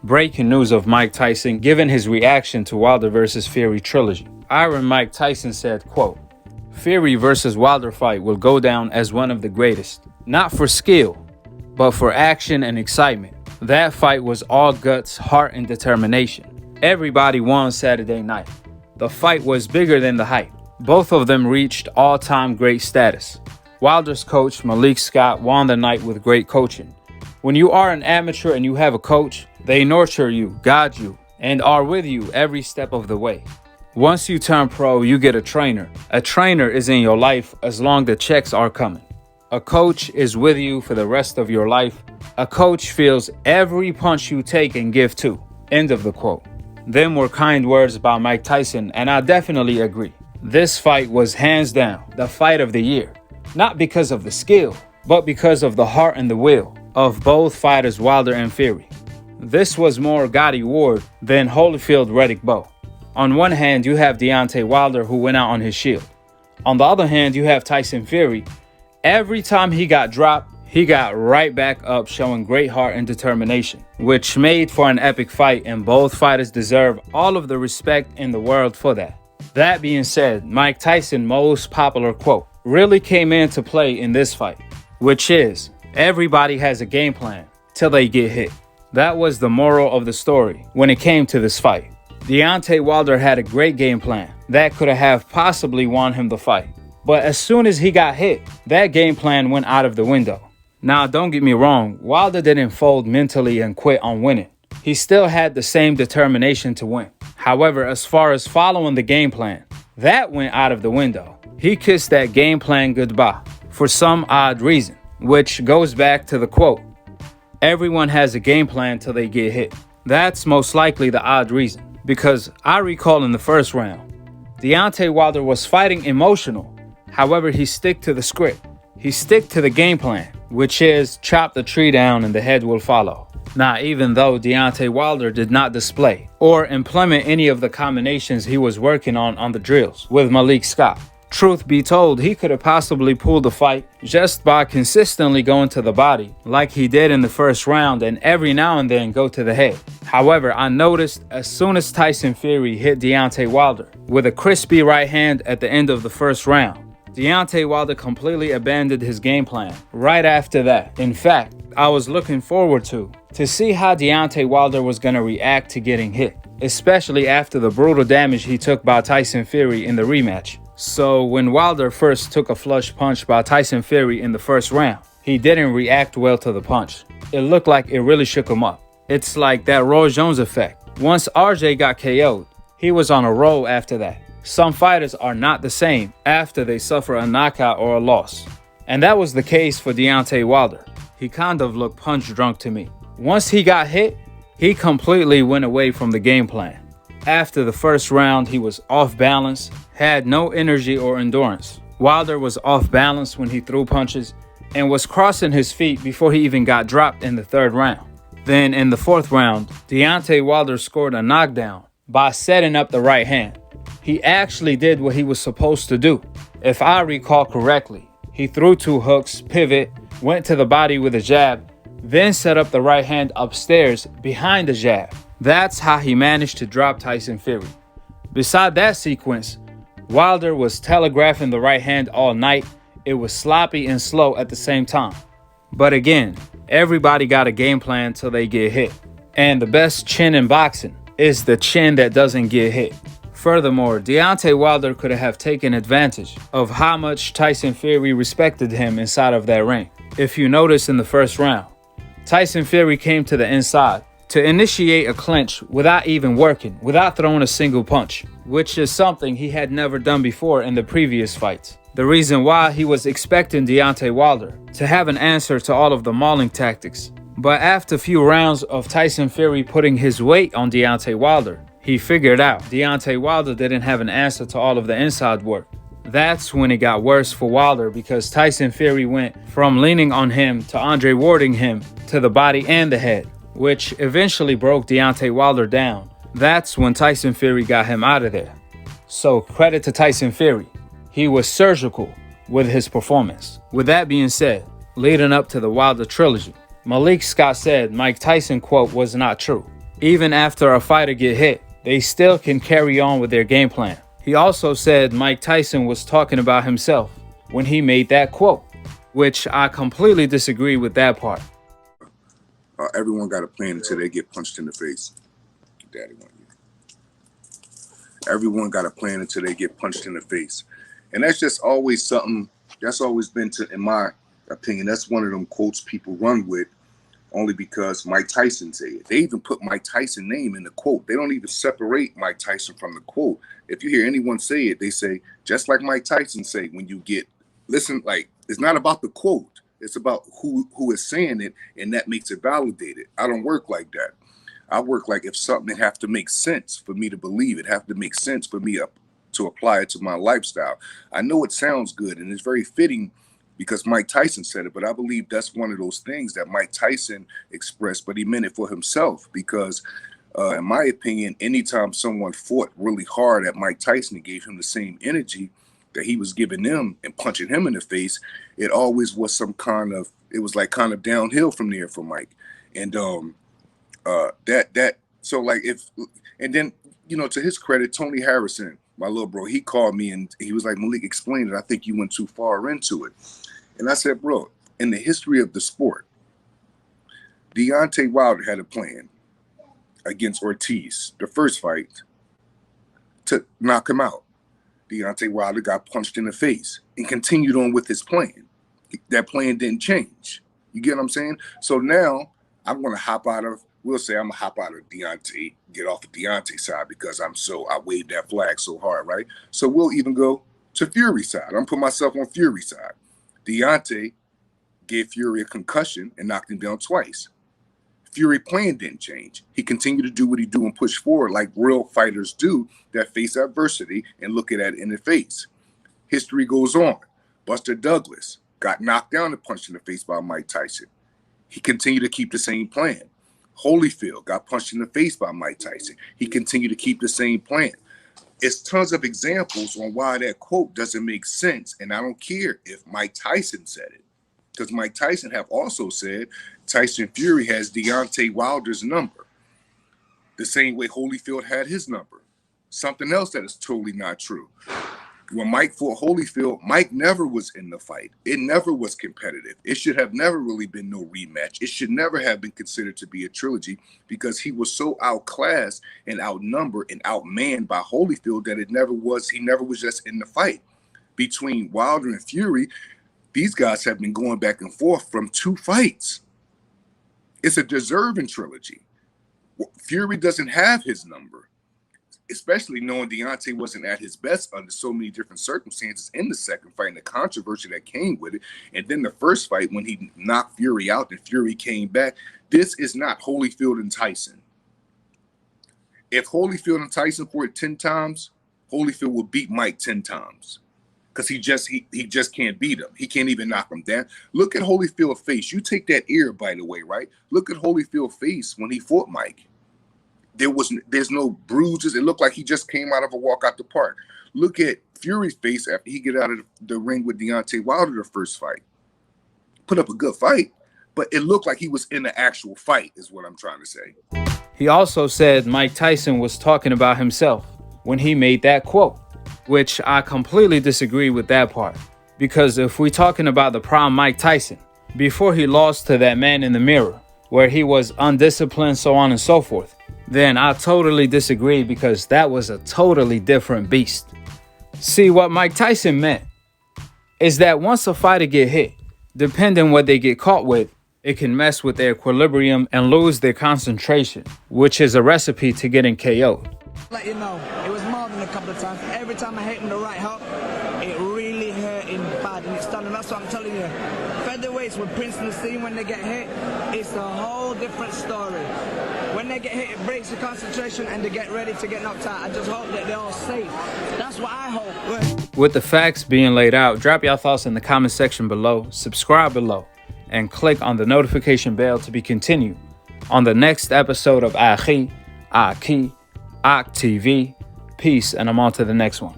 Breaking news of Mike Tyson giving his reaction to Wilder vs. Fury Trilogy. Iron Mike Tyson said, quote, "Fury vs. Wilder fight will go down as one of the greatest. Not for skill, but for action and excitement. That fight was all guts, heart, and determination. Everybody won Saturday night. The fight was bigger than the hype. Both of them reached all-time great status. Wilder's coach, Malik Scott, won the night with great coaching. When you are an amateur and you have a coach, they nurture you, guide you, and are with you every step of the way. Once you turn pro, you get a trainer. A trainer is in your life as long as the checks are coming. A coach is with you for the rest of your life. A coach feels every punch you take and give too." End of the quote. Them were kind words by Mike Tyson, and I definitely agree. This fight was hands down the fight of the year. Not because of the skill, but because of the heart and the will of both fighters, Wilder and Fury. This was more Gotti Ward than Holyfield-Riddick Bowe. On one hand, you have Deontay Wilder, who went out on his shield. On the other hand, you have Tyson Fury. Every time he got dropped, he got right back up, showing great heart and determination, which made for an epic fight, and both fighters deserve all of the respect in the world for that. That being said, Mike Tyson's most popular quote really came into play in this fight, which is, "Everybody has a game plan till they get hit." That was the moral of the story when it came to this fight. Deontay Wilder had a great game plan that could have possibly won him the fight. But as soon as he got hit, that game plan went out of the window. Now, don't get me wrong, Wilder didn't fold mentally and quit on winning. He still had the same determination to win. However, as far as following the game plan, that went out of the window. He kissed that game plan goodbye for some odd reason, which goes back to the quote, "Everyone has a game plan till they get hit." That's most likely the odd reason, because I recall in the first round, Deontay Wilder was fighting emotional. However, he stick to the script. He stick to the game plan, which is chop the tree down and the head will follow. Now, even though Deontay Wilder did not display or implement any of the combinations he was working on the drills with Malik Scott, truth be told, he could have possibly pulled the fight just by consistently going to the body like he did in the first round, and every now and then go to the head. However, I noticed as soon as Tyson Fury hit Deontay Wilder with a crispy right hand at the end of the first round, Deontay Wilder completely abandoned his game plan right after that. In fact, I was looking forward to see how Deontay Wilder was going to react to getting hit, especially after the brutal damage he took by Tyson Fury in the rematch. So when Wilder first took a flush punch by Tyson Fury in the first round, he didn't react well to the punch. It looked like it really shook him up. It's like that Roy Jones effect. Once RJ got KO'd, he was on a roll after that. Some fighters are not the same after they suffer a knockout or a loss. And that was the case for Deontay Wilder. He kind of looked punch drunk to me. Once he got hit, he completely went away from the game plan. After the first round, he was off balance, had no energy or endurance. Wilder was off balance when he threw punches and was crossing his feet before he even got dropped in the third round. Then in the fourth round, Deontay Wilder scored a knockdown by setting up the right hand. He actually did what he was supposed to do. If I recall correctly, he threw two hooks, pivot, went to the body with a jab, then set up the right hand upstairs behind the jab. That's how he managed to drop Tyson Fury. Beside that sequence, Wilder was telegraphing the right hand all night. It was sloppy and slow at the same time. But again, everybody got a game plan till they get hit. And the best chin in boxing is the chin that doesn't get hit. Furthermore, Deontay Wilder could have taken advantage of how much Tyson Fury respected him inside of that ring. If you notice in the first round, Tyson Fury came to the inside to initiate a clinch without even working, without throwing a single punch, which is something he had never done before in the previous fights. The reason why he was expecting Deontay Wilder to have an answer to all of the mauling tactics. But after a few rounds of Tyson Fury putting his weight on Deontay Wilder, he figured out Deontay Wilder didn't have an answer to all of the inside work. That's when it got worse for Wilder, because Tyson Fury went from leaning on him to Andre Warding him to the body and the head, which eventually broke Deontay Wilder down. That's when Tyson Fury got him out of there. So credit to Tyson Fury. He was surgical with his performance. With that being said, leading up to the Wilder Trilogy, Malik Scott said Mike Tyson quote was not true. Even after a fighter get hit, they still can carry on with their game plan. He also said Mike Tyson was talking about himself when he made that quote, which I completely disagree with that part. Everyone got a plan until they get punched in the face. Daddy want you. Everyone got a plan until they get punched in the face. And that's just always something, that's always been, in my opinion, that's one of them quotes people run with only because Mike Tyson said it. They even put Mike Tyson's name in the quote. They don't even separate Mike Tyson from the quote. If you hear anyone say it, they say, just like Mike Tyson say, when you get, listen, like, it's not about the quote. It's about who is saying it, and that makes it validated. I don't work like that. I work like if something have to make sense for me to believe it, have to make sense for me to apply it to my lifestyle. I know it sounds good, and it's very fitting because Mike Tyson said it, but I believe that's one of those things that Mike Tyson expressed, but he meant it for himself because, in my opinion, anytime someone fought really hard at Mike Tyson and gave him the same energy that he was giving them and punching him in the face, it always was some kind of, it was like kind of downhill from there for Mike. And so like if, and then, you know, to his credit, Tony Harrison, my little bro, he called me and he was like, Malik, explain it. I think you went too far into it. And I said, bro, in the history of the sport, Deontay Wilder had a plan against Ortiz, the first fight, to knock him out. Deontay Wilder got punched in the face and continued on with his plan. That plan didn't change. You get what I'm saying? So now I'm going to hop out of, we'll say I'm going to hop out of Deontay, get off the Deontay side because I waved that flag so hard, right? So we'll even go to Fury's side. I'm going to put myself on Fury's side. Deontay gave Fury a concussion and knocked him down twice. Fury plan didn't change. He continued to do what he do and push forward like real fighters do that face adversity and look at it in the face. History goes on. Buster Douglas got knocked down and punched in the face by Mike Tyson. He continued to keep the same plan. Holyfield got punched in the face by Mike Tyson. He continued to keep the same plan. It's tons of examples on why that quote doesn't make sense. And I don't care if Mike Tyson said it. Because Mike Tyson have also said Tyson Fury has Deontay Wilder's number. The same way Holyfield had his number. Something else that is totally not true. When Mike fought Holyfield, Mike never was in the fight. It never was competitive. It should have never really been no rematch. It should never have been considered to be a trilogy because he was so outclassed and outnumbered and outmanned by Holyfield that he never was just in the fight. Between Wilder and Fury, these guys have been going back and forth from 2 fights. It's a deserving trilogy. Fury doesn't have his number, especially knowing Deontay wasn't at his best under so many different circumstances in the second fight and the controversy that came with it. And then the first fight when he knocked Fury out and Fury came back. This is not Holyfield and Tyson. If Holyfield and Tyson fought 10 times, Holyfield will beat Mike 10 times. Because he just can't beat him. He can't even knock him down. Look at Holyfield's face. You take that ear, by the way, right? Look at Holyfield's face when he fought Mike. There's no bruises. It looked like he just came out of a walk out the park. Look at Fury's face after he get out of the ring with Deontay Wilder the first fight. Put up a good fight, but it looked like he was in the actual fight is what I'm trying to say. He also said Mike Tyson was talking about himself when he made that quote, which I completely disagree with that part. Because if we're talking about the prime Mike Tyson, before he lost to that man in the mirror, where he was undisciplined, so on and so forth, then I totally disagree because that was a totally different beast. See, what Mike Tyson meant is that once a fighter get hit, depending what they get caught with, it can mess with their equilibrium and lose their concentration, which is a recipe to getting KO'd. Let you know, it was more than a couple of times. Every time I hit him the right hook, it really hurt him bad and it's done. And that's what I'm telling you. Featherweights with Princeton scene, when they get hit, it's a whole different story. When they get hit, it breaks the concentration and they get ready to get knocked out. I just hope that they're all safe. That's what I hope. With the facts being laid out, drop your thoughts in the comment section below, subscribe below, and click on the notification bell to be continued on the next episode of Akhi, Akhi, TV. Peace, and I'm on to the next one.